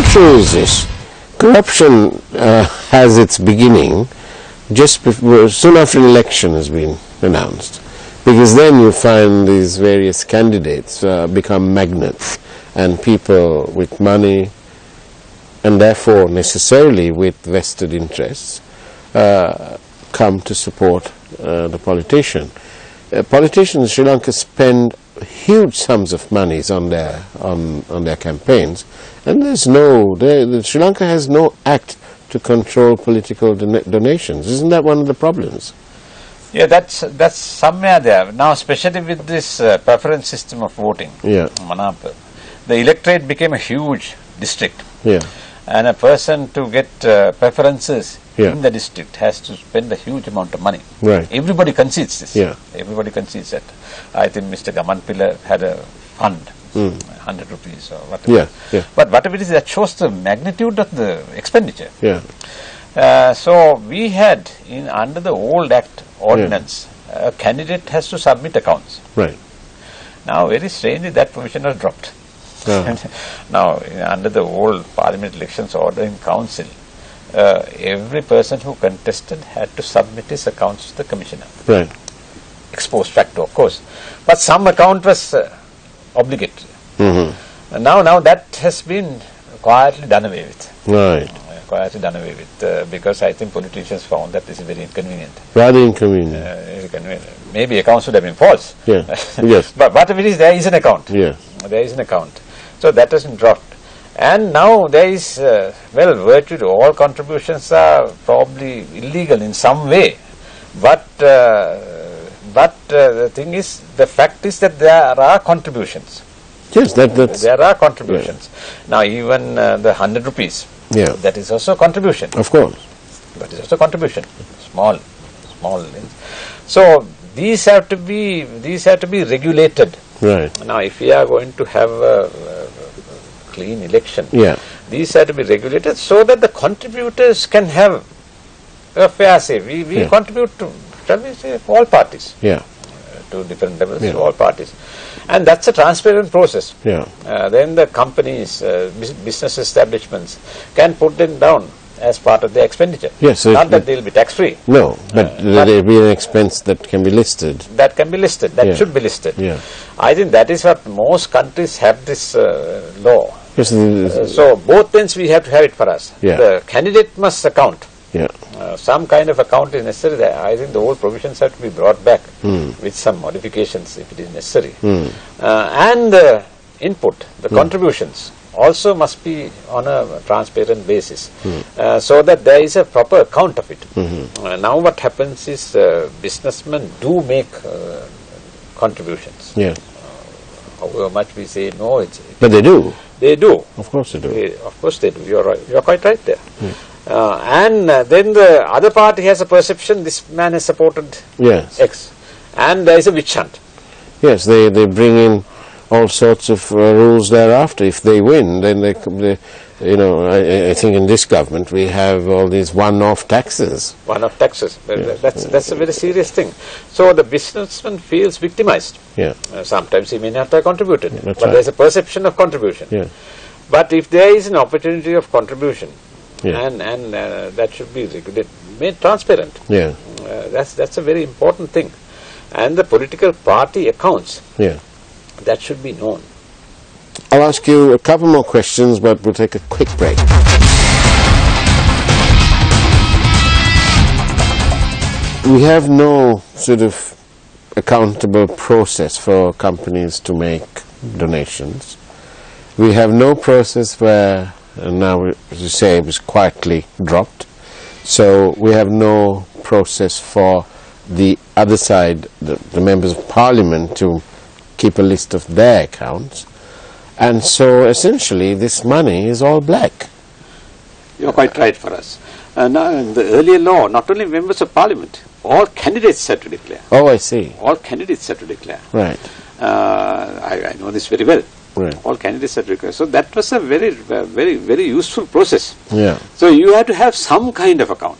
not true is this. Corruption has its beginning just before, soon after an election has been announced, because then you find these various candidates become magnets, and people with money and therefore necessarily with vested interests come to support the politician. Politicians in Sri Lanka spend huge sums of monies on their campaigns, and Sri Lanka has no act to control political donations. Isn't that one of the problems? Yeah, that's somewhere there. Now, especially with this preference system of voting, Manapa, the electorate became a huge district. Yeah. And a person to get preferences in the district has to spend a huge amount of money. Right. Everybody concedes this. Yeah. Everybody concedes that. I think Mr. Gamanpilla had a fund, 100 rupees or whatever. Yeah. Yeah. But whatever it is, that shows the magnitude of the expenditure. Yeah. So we had, under the old Act ordinance, a candidate has to submit accounts. Right. Now, very strangely, that provision was dropped. Now, under the old Parliament elections order in council, every person who contested had to submit his accounts to the commissioner. Right. Ex post facto, of course. But some account was obligatory. Now that has been quietly done away with. Right. Quietly done away with, because I think politicians found that this is very inconvenient. Rather inconvenient. Maybe accounts would have been false. Yeah. Yes. But whatever it is, there is an account. Yeah. There is an account. So that has been dropped. And now there is, virtually all contributions are probably illegal in some way. But the thing is, the fact is that there are contributions. Yes, that's... There are contributions. Yeah. Now even the 100 rupees, that is also a contribution. Of course. That is also a contribution. Small. So these have to be regulated. Right. Now if we are going to have a clean election, these have to be regulated so that the contributors can have a fair say. We contribute to, shall we say, all parties. Yeah. To different levels, to all parties. And that's a transparent process. Yeah. Then the companies, business establishments can put them down as part of their expenditure. Yes. Not that they will be tax-free. No, but there will be an expense that can be listed. That can be listed. That should be listed. Yeah. I think that is what most countries have this law. Yes, so both ends we have to have it for us. Yeah. The candidate must account. Yeah. Some kind of account is necessary. I think the old provisions have to be brought back with some modifications if it is necessary. And the input, the contributions also must be on a transparent basis, so that there is a proper account of it. Now what happens is businessmen do make contributions. Yeah. However much we say no, but they do. They do. Of course they do. Of course they do. You're right. You're quite right there. And then the other party has a perception this man has supported X, and there is a witch hunt. Yes, they bring in all sorts of rules thereafter. If they win, then they I think in this government we have all these one-off taxes. One-off taxes. That's a very serious thing. So the businessman feels victimized. Yeah. Sometimes he may not have contributed, but right. there's a perception of contribution. Yeah. But if there is an opportunity of contribution, and that should be regulated, made transparent. Yeah. That's a very important thing. And the political party accounts. Yeah. That should be known. I'll ask you a couple more questions, but we'll take a quick break. We have no sort of accountable process for companies to make donations. We have no process where, now as you say, it was quietly dropped. So we have no process for the other side, the members of parliament, to keep a list of their accounts. And so essentially this money is all black. You're quite right for us. Now in the earlier law, not only members of parliament, all candidates had to declare. Oh, I see. All candidates had to declare. Right. I know this very well. Right. All candidates had to declare. So that was a very useful process. Yeah. So you had to have some kind of account.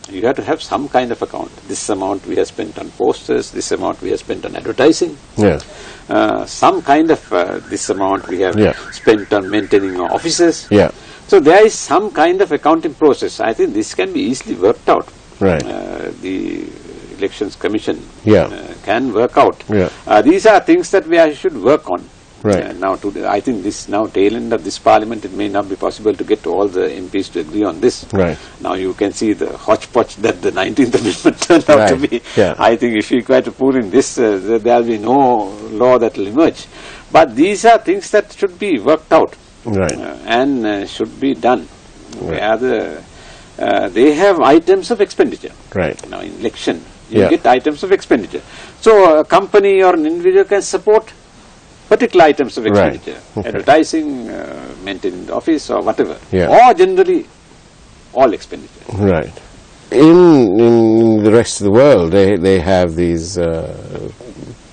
You have to have some kind of account. This amount we have spent on posters, this amount we have spent on advertising. Yeah. Some kind of this amount we have spent on maintaining our offices. Yeah. So there is some kind of accounting process. I think this can be easily worked out. Right. The Elections Commission Yeah. can work out. Yeah. These are things that we should work on. Right. Now, I think this now tail end of this parliament, it may not be possible to get all the MPs to agree on this. Right. Now you can see the hodgepodge that the 19th Amendment turned out to be. Yeah. I think if we try to put in this, there will be no law that will emerge. But these are things that should be worked out. Right. And should be done. Right. They have items of expenditure. Right. Now in election, you Yeah. get items of expenditure. So a company or an individual can support particular items of expenditure, Okay. advertising, maintaining the office or whatever, Yeah. or generally all expenditure. Right. In the rest of the world, they have these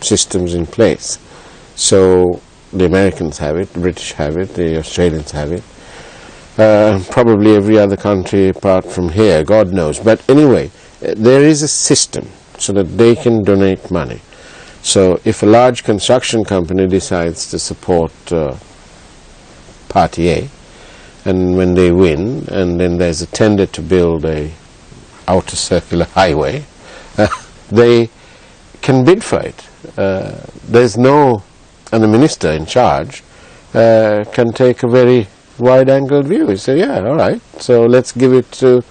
systems in place. So the Americans have it, the British have it, the Australians have it. Probably every other country apart from here, God knows. But anyway, there is a system so that they can donate money. So if a large construction company decides to support Party A, and when they win, and then there's a tender to build a outer circular highway, they can bid for it. There's no, and the minister in charge can take a very wide-angled view. He say, yeah, all right, so let's give it to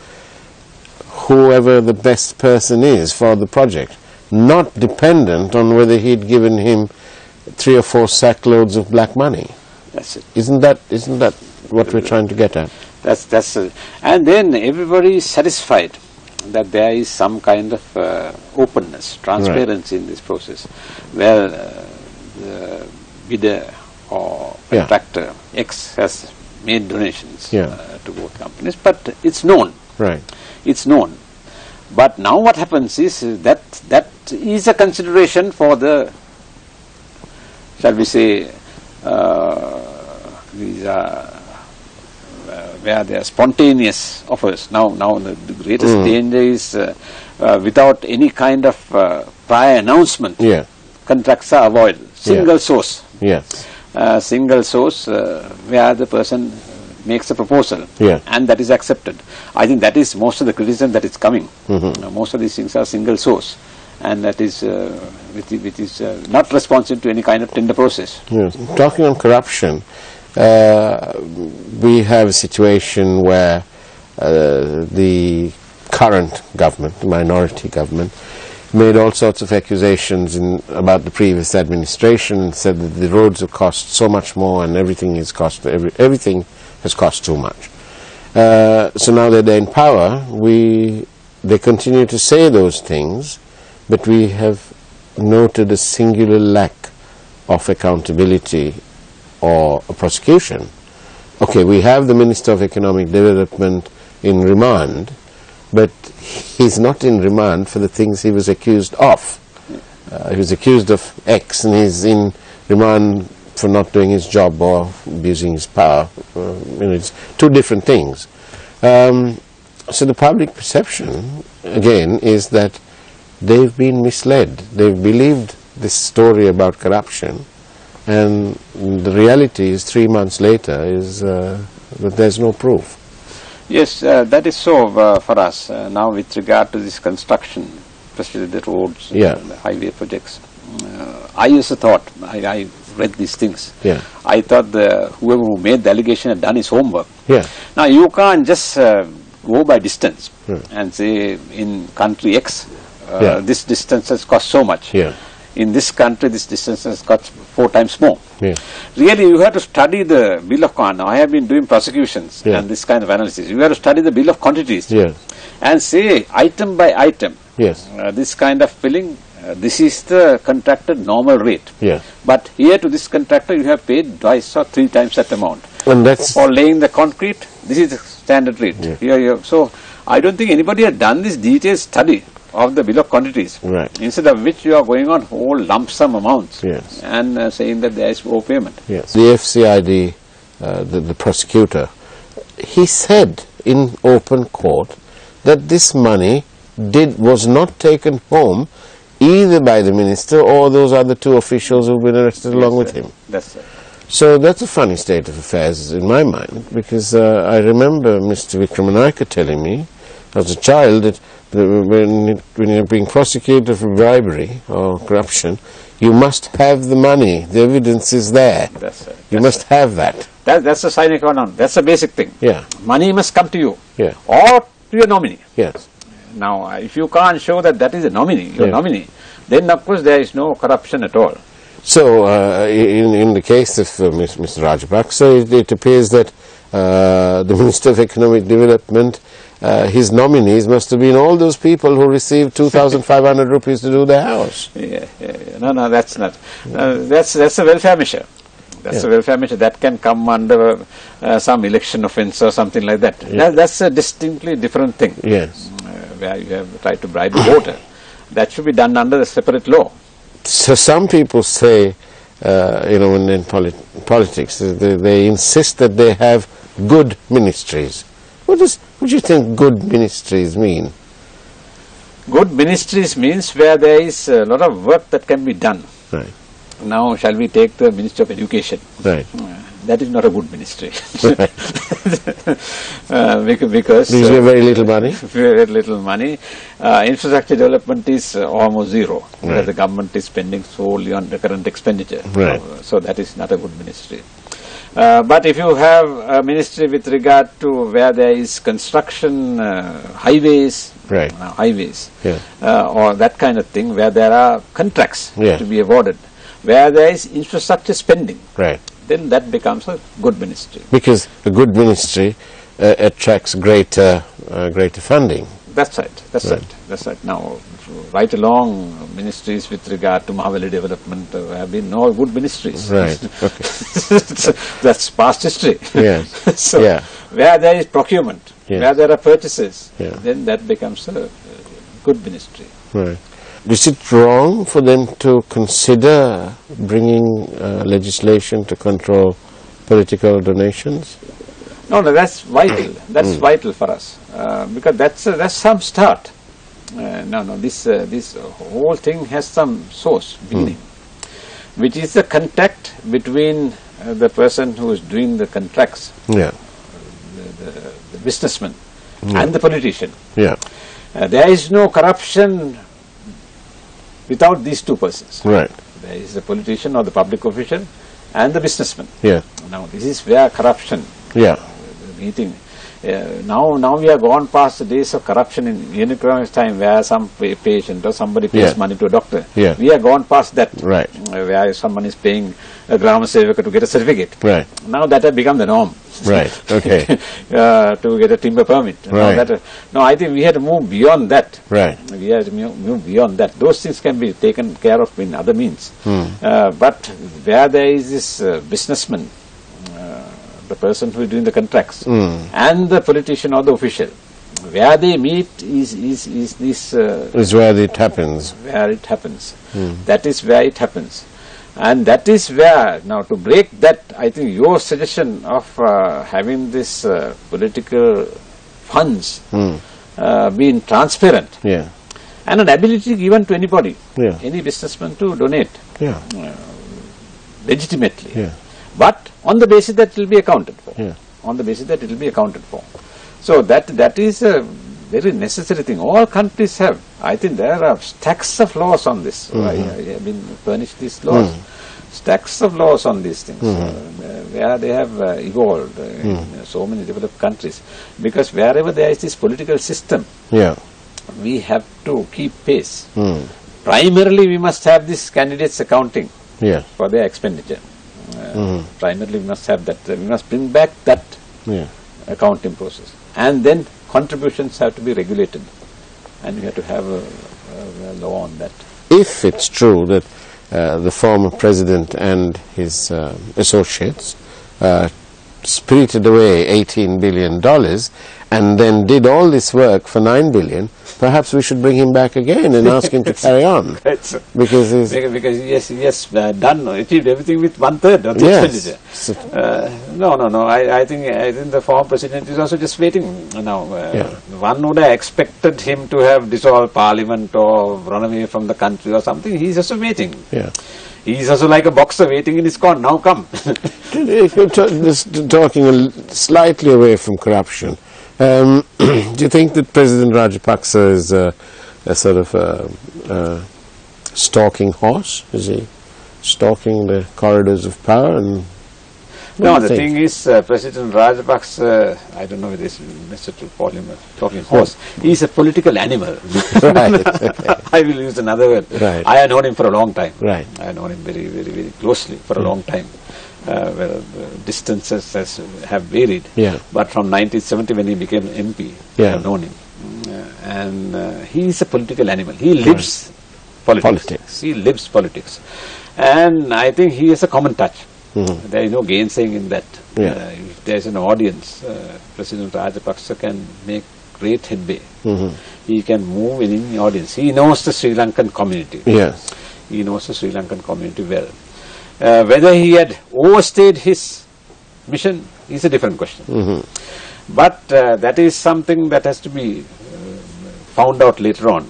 whoever the best person is for the project, not dependent on whether he'd given him 3 or 4 sackloads of black money. That's it. Isn't that what we're trying to get at? That's and then everybody is satisfied that there is some kind of openness, transparency in this process, where the bidder or contractor X has made donations to both companies, but it's known. Right. It's known. But now what happens is that is a consideration for the, shall we say, these are where there are spontaneous offers. Now the greatest danger is without any kind of prior announcement. Yeah. Contracts are avoided. Single source. Yes. Single source where the person makes a proposal and that is accepted. I think that is most of the criticism that is coming. Most of these things are single source, and that is which is not responsive to any kind of tender process. Yes. Talking on corruption, we have a situation where the current government, the minority government, made all sorts of accusations about the previous administration and said that the roads have cost so much more and everything has cost too much. So now that they're in power, they continue to say those things, but we have noted a singular lack of accountability or a prosecution. Okay, we have the Minister of Economic Development in remand, but he's not in remand for the things he was accused of. He was accused of X, and he's in remand for not doing his job or abusing his power. It's two different things. So the public perception, again, is that they've been misled. They've believed this story about corruption, and the reality is 3 months later is that there's no proof. Yes, that is so for us. Now with regard to this construction, especially the roads, the highway projects, I also thought, I read these things, I thought whoever who made the allegation had done his homework. Now you can't just go by distance and say in country X, this distance has cost so much. In this country, this distance has cost 4 times more. Really, you have to study the bill of quantities. I have been doing prosecutions and this kind of analysis. You have to study the bill of quantities and say item by item, this kind of filling, this is the contracted normal rate. But here to this contractor, you have paid 2 or 3 times that amount. And that's for laying the concrete, this is the standard rate. So I don't think anybody has done this detailed study of the bill of quantities, instead of which you are going on whole lump sum amounts and saying that there is overpayment. The FCID, the prosecutor, he said in open court that this money was not taken home either by the minister or those other 2 officials who've been arrested along with him. That's right. So that's a funny state of affairs in my mind, because I remember Mr. Vikramanayake telling me as a child that when you're being prosecuted for bribery or corruption, you must have the money. The evidence is there. You must have that. That's the sine qua non. That's the basic thing. Yeah. Money must come to you. Yeah. Or to your nominee. Yes. Now, if you can't show that that is a nominee, your nominee, then of course there is no corruption at all. So, in the case of Mr. Rajapaksa, it appears that the Minister of Economic Development, his nominees must have been all those people who received 2,500 rupees to do their house. No, that's not. That's a welfare measure. That's a welfare measure that can come under some election offence or something like that. That's a distinctly different thing. Yes. Where you have tried to bribe the voter. That should be done under a separate law. So some people say, when in politics, they insist that they have good ministries. What do you think good ministries mean? Good ministries means where there is a lot of work that can be done. Right. Now, shall we take the Ministry of Education? Right. That is not a good ministry. Right. Because these have very little money. Very little money. Infrastructure development is almost zero. Right. The government is spending solely on recurrent expenditure. Right. So that is not a good ministry. But if you have a ministry with regard to where there is construction, highways, right. Highways, Yeah. or that kind of thing, where there are contracts Yeah. to be awarded, where there is infrastructure spending, Right. then that becomes a good ministry. Because a good ministry attracts greater funding. That's right. That's right. That's right. Now, right along, ministries with regard to Mahavali development have been all good ministries. Right. Okay. That's past history. Yes. So, Yeah. where there is procurement, Yes. where there are purchases, Yeah. then that becomes a good ministry. Right. Is it wrong for them to consider bringing legislation to control political donations? No, that's vital. That's vital for us because that's some start. This whole thing has some source, beginning, which is the contact between the person who is doing the contracts, Yeah. the businessman, and the politician. Yeah. There is no corruption without these two persons. Right. There is the politician or the public official and the businessman. Yeah. Now, this is where corruption Yeah. meeting. Now we have gone past the days of corruption in economics time, where some patient or somebody pays money to a doctor. Yeah. We have gone past that. Right. Where someone is paying a Grama Sevaka to get a certificate. Right. Now that has become the norm. Right. Okay. To get a timber permit. Right. Now I think we had to move beyond that. Right. We had to move beyond that. Those things can be taken care of in other means. But where there is this businessman, the person who is doing the contracts, and the politician or the official, where they meet is this. Is where it happens. Where it happens. That is where it happens. And that is where, now to break that, I think your suggestion of having this political funds being transparent, Yeah. and an ability given to anybody, Yeah. any businessman to donate Yeah. legitimately, Yeah. but on the basis that it will be accounted for. Yeah. On the basis that it will be accounted for. So that is a very necessary thing. All countries have. I think there are stacks of laws on this. I have been furnished these laws. Stacks of laws on these things, where they have evolved in so many developed countries. Because wherever there is this political system, Yeah. we have to keep pace. Primarily, we must have this candidates accounting Yeah. for their expenditure. Primarily, we must have that. We must bring back that Yeah. accounting process. And then contributions have to be regulated. And we have to have a law on that. If it's true that the former president and his associates spirited away $18 billion and then did all this work for $9 billion, perhaps we should bring him back again and ask him to carry on. Because yes, done, achieved everything with 1/3 of the expenditure. No. I think the former president is also just waiting now. One would have expected him to have dissolved parliament or run away from the country or something. He's also waiting. Yeah. He is also like a boxer waiting in his corner. Now come. If you're talking slightly away from corruption, do you think that President Rajapaksa is a sort of a stalking horse? Is he stalking the corridors of power? And no, the thing is, President Rajapaksa, I don't know whether it's necessary to call him a talking horse. He's a political animal. Right. I will use another word. Right. I have known him for a long time. Right. I have known him very, very, very closely for a long time. Where distances have varied. Yeah. But from 1970 when he became MP, I have known him. And he is a political animal. He lives politics. He lives politics. And I think he has a common touch. There is no gainsaying in that. If there is an audience, President Rajapaksa can make great headway. He can move in any audience. He knows the Sri Lankan community. Yes. He knows the Sri Lankan community well. Whether he had overstayed his mission is a different question. But that is something that has to be found out later on.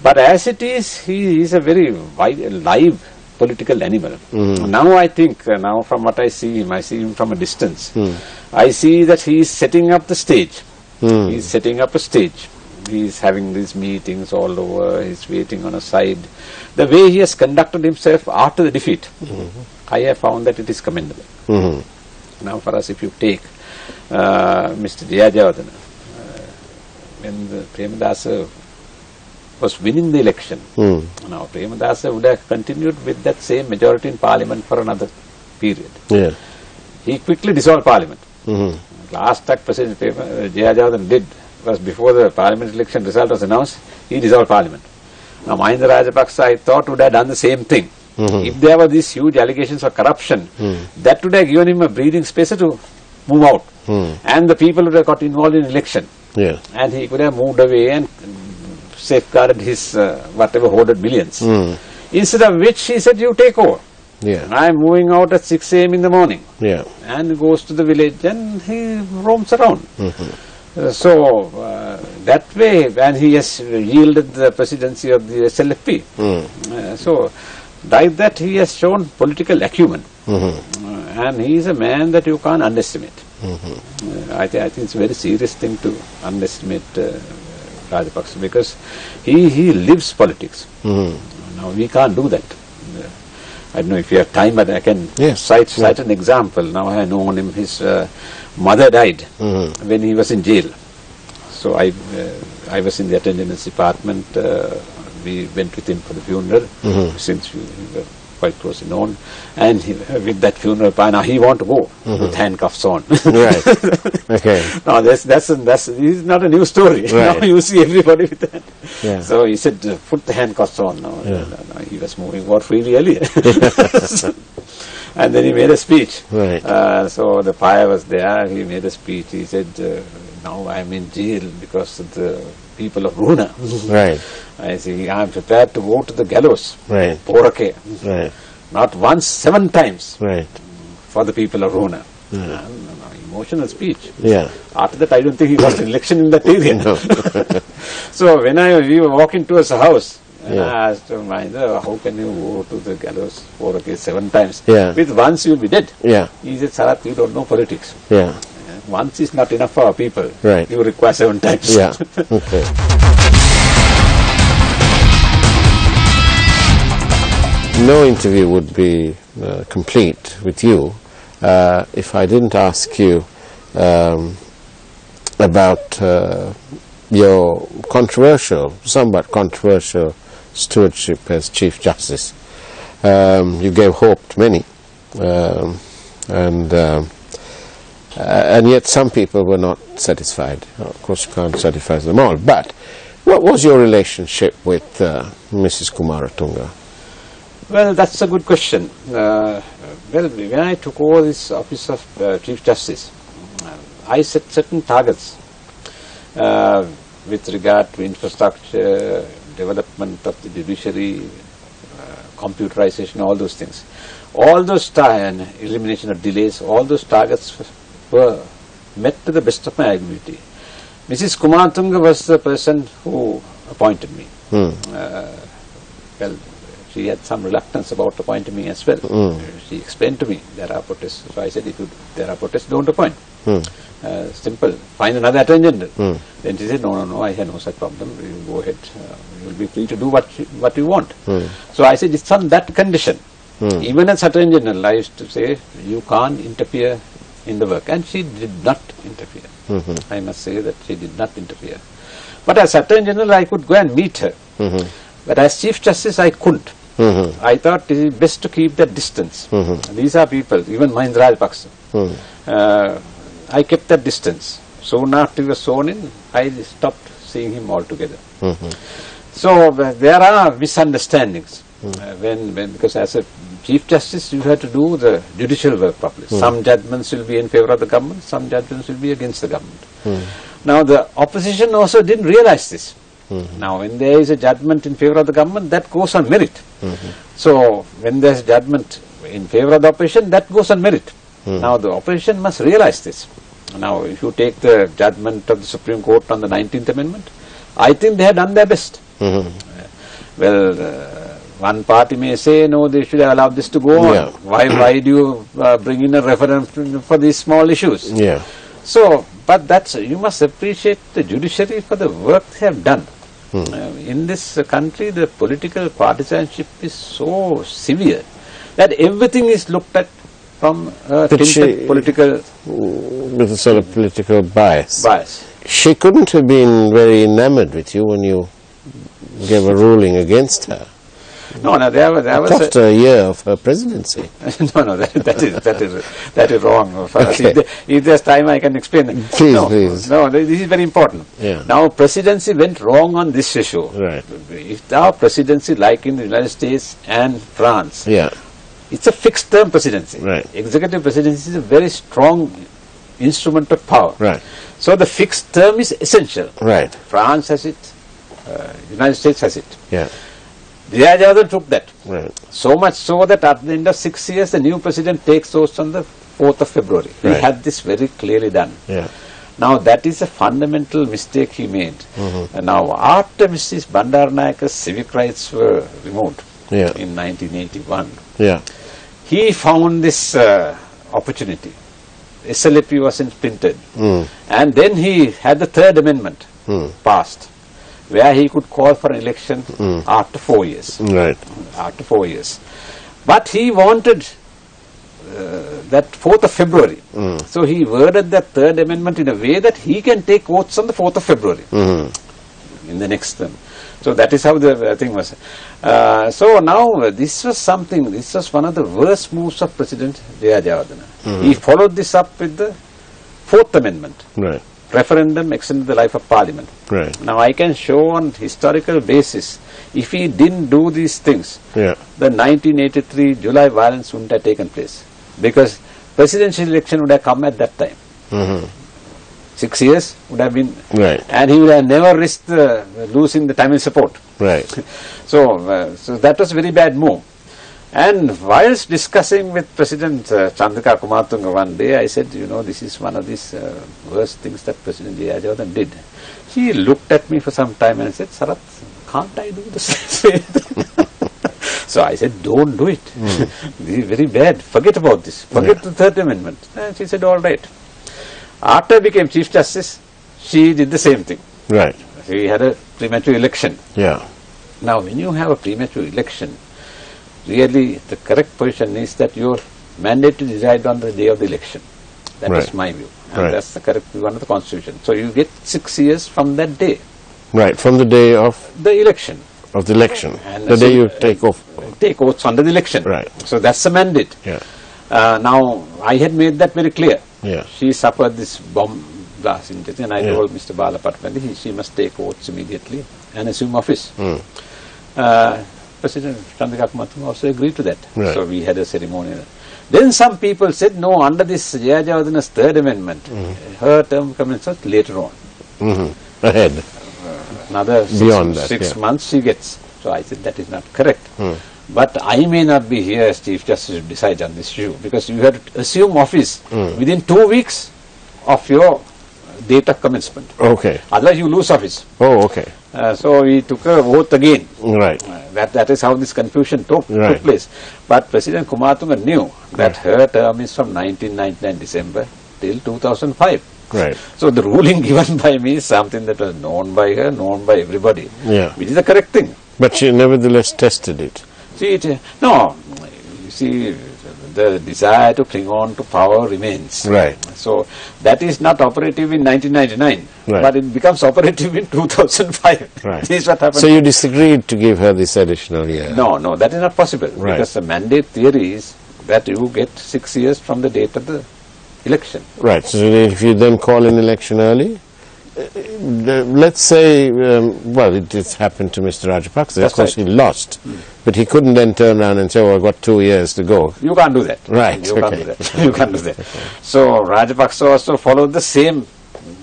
But as it is, he is a very live political animal. Now I think, now from what I see him from a distance. I see that he is setting up the stage. He is setting up a stage. He is having these meetings all over. He is waiting on a side. The way he has conducted himself after the defeat, I have found that it is commendable. Now for us, if you take Mr. Jayajavadana, when the Premadasa was winning the election, now Premadasa would have continued with that same majority in Parliament for another period. He quickly dissolved Parliament. Last act President Jayajavadana did was before the Parliament election result was announced, he dissolved Parliament. Now Mahinda Rajapaksa, I thought, would have done the same thing. If there were these huge allegations of corruption, that would have given him a breathing space to move out. And the people would have got involved in election. And he could have moved away and safeguarded his whatever hoarded millions. Instead of which he said, you take over. I am moving out at 6 a.m. in the morning. And goes to the village and he roams around. So that way, and he has yielded the presidency of the SLFP. So like that he has shown political acumen. And he is a man that you can't underestimate. I think it's a very serious thing to underestimate Rajapaksa, because he lives politics. Now we can't do that. I don't know if you have time, but I can cite an example. Now I have known him. His mother died when he was in jail. So I was in the attendance department. We went with him for the funeral, since we were quite closely known. And with that funeral, now he wanted to go with handcuffs on. Okay. Now that's it's not a new story. Now you see everybody with that. So he said, put the handcuffs on. Now he was moving more freely earlier. And then he made a speech. So the fire was there. He made a speech. He said, now I am in jail because of the people of Runa. I say, I am prepared to go to the gallows. Porake. Not once, 7 times. For the people of Runa. Emotional speech. After that, I don't think he got an election in that area. So when we were walking towards the house, and I asked him, how can you go to the gallows 7 times? With once you will be dead. He said, Sarat, you don't know politics. Once is not enough for our people. You require 7 times. No interview would be complete with you if I didn't ask you about your somewhat controversial stewardship as Chief Justice. You gave hope to many, and yet some people were not satisfied. Of course, you can't satisfy them all. But what was your relationship with Mrs. Kumaratunga? Well, that's a good question. Well, when I took over this office of Chief Justice, I set certain targets with regard to infrastructure, development of the judiciary, computerization, all those things. All those and elimination of delays, all those targets were met to the best of my ability. Mrs. Kumaratunga was the person who appointed me. Well, she had some reluctance about appointing me as well. She explained to me there are protests. So I said, if there are protests, don't appoint. Simple. Find another attorney general. Then she said, no, I have no such problem. You go ahead. You will be free to do what you want. So I said, it's on that condition. Even as attorney general, I used to say, you can't interfere in the work. And she did not interfere. I must say that she did not interfere. But as attorney general, I could go and meet her. But as Chief Justice, I couldn't. I thought it is best to keep that distance. These are people, even Mahindra Rajapaksa. I kept that distance. Soon after he was sworn in, I stopped seeing him altogether. So there are misunderstandings. Because as a Chief Justice, you have to do the judicial work properly. Some judgments will be in favor of the government, some judgments will be against the government. Now the opposition also didn't realize this. Now when there is a judgment in favor of the government, that goes on merit. So when there is judgment in favor of the opposition, that goes on merit. Now the opposition must realize this. Now if you take the judgment of the Supreme Court on the 19th Amendment, I think they have done their best. Well, one party may say, no, they should have allowed this to go on. Why do you bring in a referendum for these small issues? So, but that's, you must appreciate the judiciary for the work they have done. In this country, the political partisanship is so severe that everything is looked at from a tinted political... With a sort of political bias. Bias. She couldn't have been very enamored with you when you gave a ruling against her. No, there was after a year of her presidency. No, that is wrong. Okay. If there's time, I can explain. Please. No, this is very important. Now, presidency went wrong on this issue. If our presidency, like in the United States and France, it's a fixed term presidency. Executive presidency is a very strong instrument of power. So the fixed term is essential. France has it. United States has it. J.R. Jayawardena took that. So much so that at the end of 6 years, the new president takes oath on the 4th of February. He had this very clearly done. Now that is a fundamental mistake he made. Now after Mrs. Bandaranayaka's civic rights were removed in 1981, he found this opportunity. SLAP wasn't printed. And then he had the Third Amendment passed, where he could call for an election after 4 years. After 4 years. But he wanted that 4th of February. So he worded that Third Amendment in a way that he can take votes on the 4th of February in the next term. So that is how the thing was. So now this was something, this was one of the worst moves of President J.R. Jayawardena. He followed this up with the 4th Amendment. Referendum extended the life of Parliament. Now I can show on historical basis, if he didn't do these things, the 1983 July violence wouldn't have taken place, because presidential election would have come at that time. 6 years would have been, and he would have never risked losing the Tamil support. So that was a very bad move. And whilst discussing with President Chandrika Kumartunga one day, I said, you know, this is one of these worst things that President J.R. Jayawardena did. He looked at me for some time and said, Sarath, can't I do the same thing? So I said, don't do it. This is very bad. Forget about this. Forget the Third Amendment. And she said, all right. After I became Chief Justice, she did the same thing. She had a premature election. Now, when you have a premature election, really, the correct position is that you are mandated to decide on the day of the election. That is my view. And that's the correct view under the Constitution. So you get 6 years from that day. From the day of the election. And the day you take off. Take oaths under the election. So that's the mandate. Now, I had made that very clear. She suffered this bomb blast in Chennai, and I told Mr. Bala Patpandi she must take oaths immediately and assume office. President Chandrika Kumartunga also agreed to that. So we had a ceremony. Then some people said, no, under this J.R. Jayawardena's Third Amendment, her term commences later on. Ahead. Another six months she gets. So I said that is not correct. But I may not be here as Chief Justice to decide on this issue, because you have to assume office within 2 weeks of your date of commencement. Otherwise you lose office. So we took a vote again. Right. That is how this confusion took place. But President Kumartunga knew that her term is from 1999 December till 2005. Right. So the ruling given by me is something that was known by her, known by everybody, which is the correct thing. But she nevertheless tested it. See, no, you see, the desire to cling on to power remains. Right. So that is not operative in 1999, right. but it becomes operative in 2005. Right. This is what happened. So you disagreed to give her this additional year? No, that is not possible. Right. Because the mandate theory is that you get 6 years from the date of the election. Right. So if you then call an election early, let's say, well, it just happened to Mr. Rajapaksa. Of course, he lost. But he couldn't then turn around and say, oh, I've got 2 years to go. You can't do that. Right. You can't do that. You can't do that. So Rajapaksa also followed the same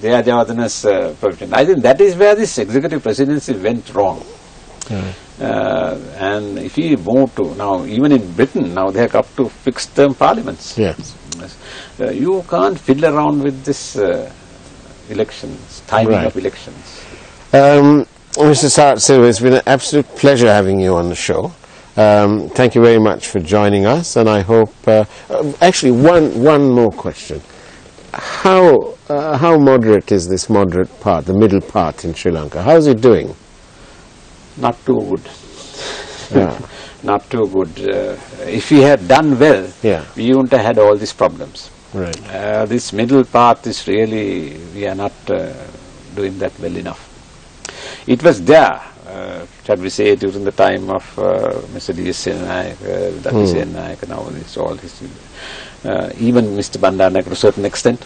Deya Javadana's provision. I think that is where this executive presidency went wrong. And if he moved to, now even in Britain, now they have up to fixed term parliaments. Yes. You can't fiddle around with this elections, timing of elections. Mr. Sarat Silva, it's been an absolute pleasure having you on the show. Thank you very much for joining us, and I hope, actually one more question. How moderate is this moderate part, the middle part in Sri Lanka? How is it doing? Not too good. Not too good. If we had done well, we wouldn't have had all these problems. Right. This middle part is really, we are not doing that well enough. It was there, shall we say, during the time of Mr. D.S. Sennaik, W. Sennaik, and all this. Even Mr. Bandaranaike to a certain extent.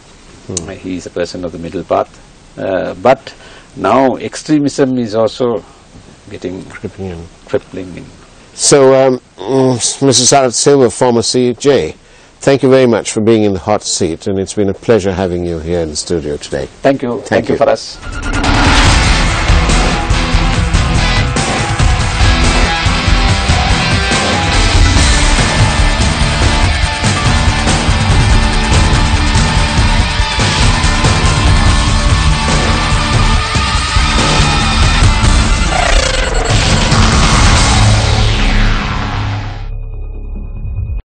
He is a person of the middle path. But now extremism is also getting crippling in. So, Mr. Sarat Silva, former CJ, thank you very much for being in the hot seat, and it's been a pleasure having you here in the studio today. Thank you. Thank you for us.